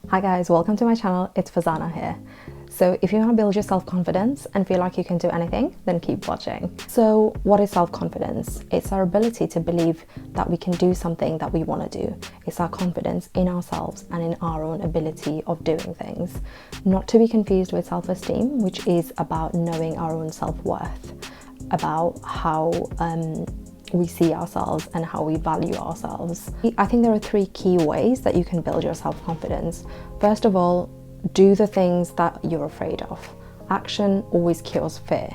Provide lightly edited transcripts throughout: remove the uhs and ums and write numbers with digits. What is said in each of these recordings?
Hi guys, welcome to my channel. It's Fazana here. So if you want to build your self-confidence and feel like you can do anything, then keep watching. So what is self-confidence? It's our ability to believe that we can do something that we want to do. It's our confidence in ourselves and in our own ability of doing things. Not to be confused with self-esteem, which is about knowing our own self-worth, about how we see ourselves and how we value ourselves. I think there are three key ways that you can build your self-confidence. First of all, do the things that you're afraid of. Action always cures fear.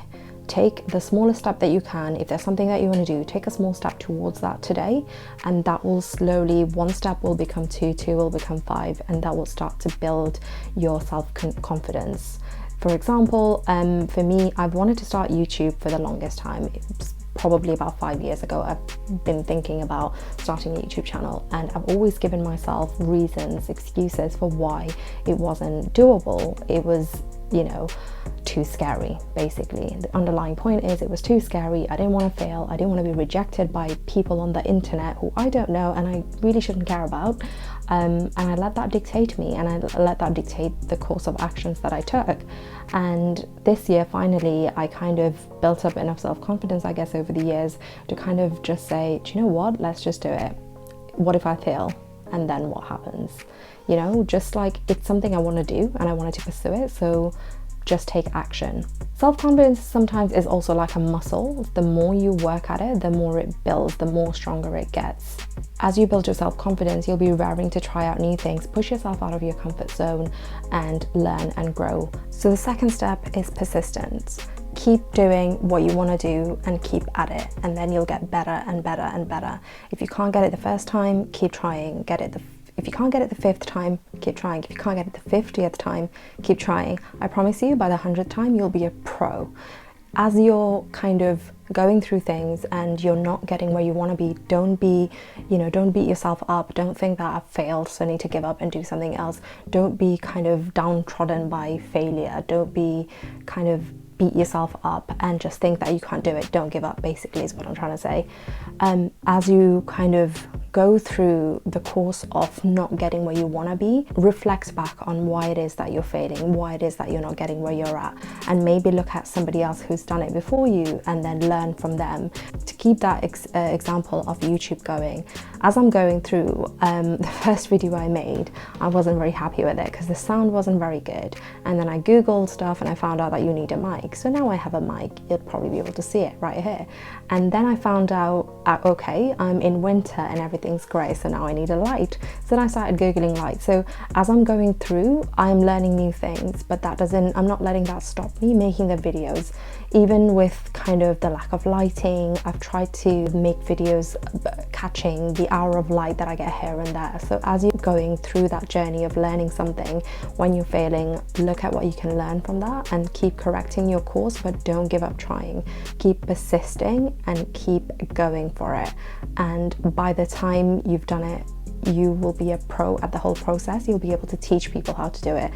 Take the smallest step that you can. If there's something that you want to do, take a small step towards that today, and that will slowly, one step will become two, two will become five, and that will start to build your self-confidence. For example, for me, I've wanted to start YouTube for the longest time. It's probably about 5 years ago. I've been thinking about starting a YouTube channel, and I've always given myself reasons, excuses for why it wasn't doable. It was, too scary, basically. The underlying point is it was too scary. I didn't want to fail. I didn't want to be rejected by people on the internet who I don't know and I really shouldn't care about. And I let that dictate me, and I let that dictate the course of actions that I took. And this year, finally, I kind of built up enough self-confidence, I guess, over the years to kind of just say, do you know what? Let's just do it. What if I fail? And then what happens? Just like it's something I want to do and I wanted to pursue it. So just take action. Self-confidence sometimes is also like a muscle. The more you work at it, the more it builds, the more stronger it gets. As you build your self-confidence, you'll be raring to try out new things, push yourself out of your comfort zone and learn and grow. So the second step is persistence. Keep doing what you want to do and keep at it, and then you'll get better and better and better. If you can't get it the first time, keep trying. If you can't get it the 5th time, keep trying. If you can't get it the 50th time, keep trying. I promise you, by the 100th time, you'll be a pro. As you're kind of going through things and you're not getting where you want to be, don't beat yourself up. Don't think that I've failed, so I need to give up and do something else. Don't be kind of downtrodden by failure. Don't be kind of beat yourself up and just think that you can't do it. Don't give up, basically, is what I'm trying to say. As you kind of go through the course of not getting where you want to be, reflect back on why it is that you're failing, why it is that you're not getting where you're at, and maybe look at somebody else who's done it before you and then learn from them to keep that example of YouTube going. As I'm going through the first video I made, I wasn't very happy with it because the sound wasn't very good, and then I googled stuff and I found out that you need a mic. So now I have a mic. You'll probably be able to see it right here. And then I found out, okay, I'm in winter and everything's grey, so now I need a light. So then I started googling light. So as I'm going through, I'm learning new things, but I'm not letting that stop me making the videos. Even with kind of the lack of lighting, I've tried to make videos catching the hour of light that I get here and there. So as you're going through that journey of learning something, when you're failing, look at what you can learn from that and keep correcting your course, but don't give up trying. Keep persisting and keep going for it. And by the time you've done it, you will be a pro at the whole process. You'll be able to teach people how to do it.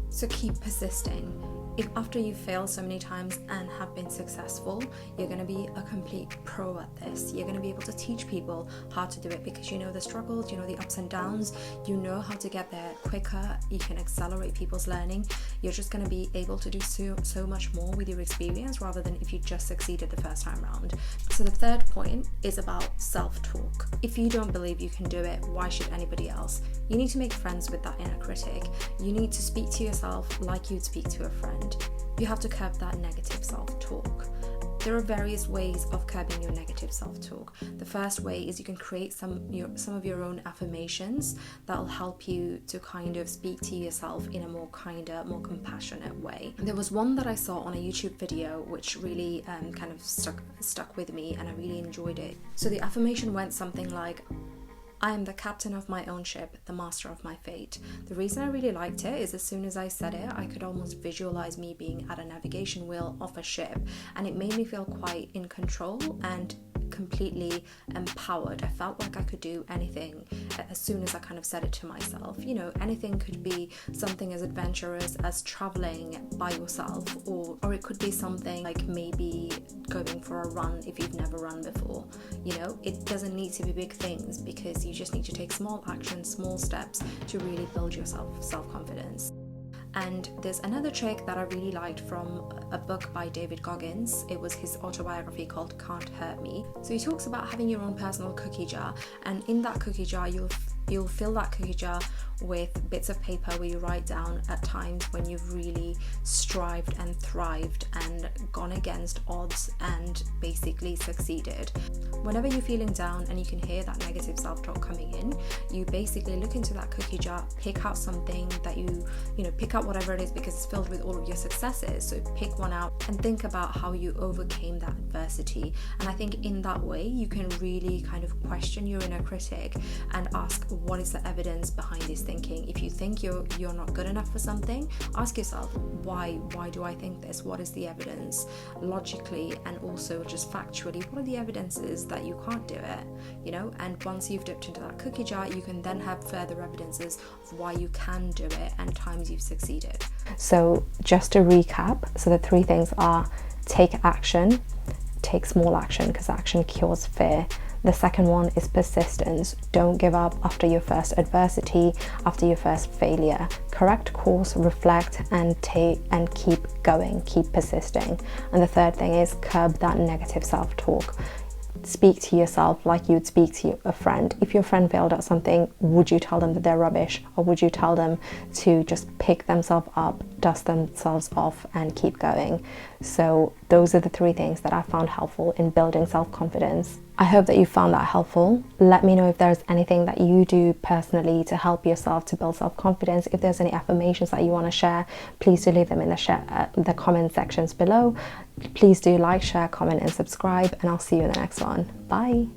So keep persisting. If after you've failed so many times and have been successful, you're going to be a complete pro at this. You're going to be able to teach people how to do it because you know the struggles, you know the ups and downs, you know how to get there quicker. You can accelerate people's learning. You're just going to be able to do so much more with your experience rather than if you just succeeded the first time round. So the third point is about self-talk. If you don't believe you can do it, why should anybody else? You need to make friends with that inner critic. You need to speak to yourself like you'd speak to a friend. You have to curb that negative self-talk. There are various ways of curbing your negative self-talk. The first way is you can create some of your own affirmations that will help you to kind of speak to yourself in a more kinder, more compassionate way. There was one that I saw on a YouTube video which really kind of stuck with me, and I really enjoyed it. So the affirmation went something like, I am the captain of my own ship, the master of my fate. The reason I really liked it is as soon as I said it, I could almost visualize me being at a navigation wheel of a ship, and it made me feel quite in control and completely empowered. I felt like I could do anything as soon as I kind of said it to myself. You know, anything could be something as adventurous as traveling by yourself, or it could be something like maybe going for a run if you've never run before. You know, it doesn't need to be big things, because you just need to take small actions, small steps to really build your self-confidence. And there's another trick that I really liked from a book by David Goggins. It was his autobiography called Can't Hurt Me. So he talks about having your own personal cookie jar, and in that cookie jar you'll fill that cookie jar with bits of paper where you write down at times when you've really strived and thrived and gone against odds and basically succeeded. Whenever you're feeling down and you can hear that negative self-talk coming in, you basically look into that cookie jar, pick out something that you pick out whatever it is, because it's filled with all of your successes. So pick one out and think about how you overcame that adversity. And I think in that way you can really kind of question your inner critic and ask, what is the evidence behind this thinking? If you think you're not good enough for something, ask yourself, why do I think this? What is the evidence logically and also just factually? What are the evidences that you can't do it? You know, and once you've dipped into that cookie jar, you can then have further evidences of why you can do it and times you've succeeded. So just to recap, so the 3 things are: take action, take small action, because action cures fear. The second one is persistence. Don't give up after your first adversity, after your first failure. Correct course, reflect, and keep going, keep persisting. And the third thing is curb that negative self-talk. Speak to yourself like you'd speak to a friend. If your friend failed at something, would you tell them that they're rubbish, or would you tell them to just pick themselves up, dust themselves off, and keep going? So those are the 3 things that I found helpful in building self-confidence. I hope that you found that helpful. Let me know if there's anything that you do personally to help yourself to build self-confidence. If there's any affirmations that you want to share, please do leave them in the comment sections below. Please do like, share, comment, and subscribe, and I'll see you in the next one. Bye.